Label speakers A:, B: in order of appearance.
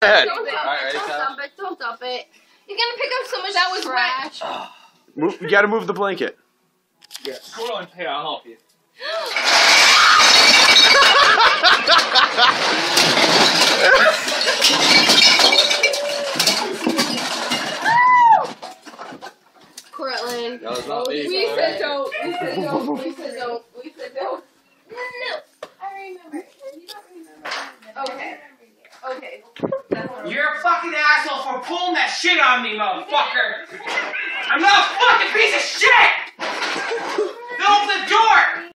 A: ahead.
B: Don't dump it. Don't dump it. You're gonna pick up so much that was trash.
A: You gotta move the blanket.
C: Yeah. Hold on, here, I'll help you.
B: Cortland.
C: That was not me.
B: We said don't. We said don't. We said don't. We said don't. No. I remember. You don't remember. Okay. Okay.
D: You're a fucking asshole for pulling that shit on me, motherfucker! I'm not a fucking piece of shit! Open the door!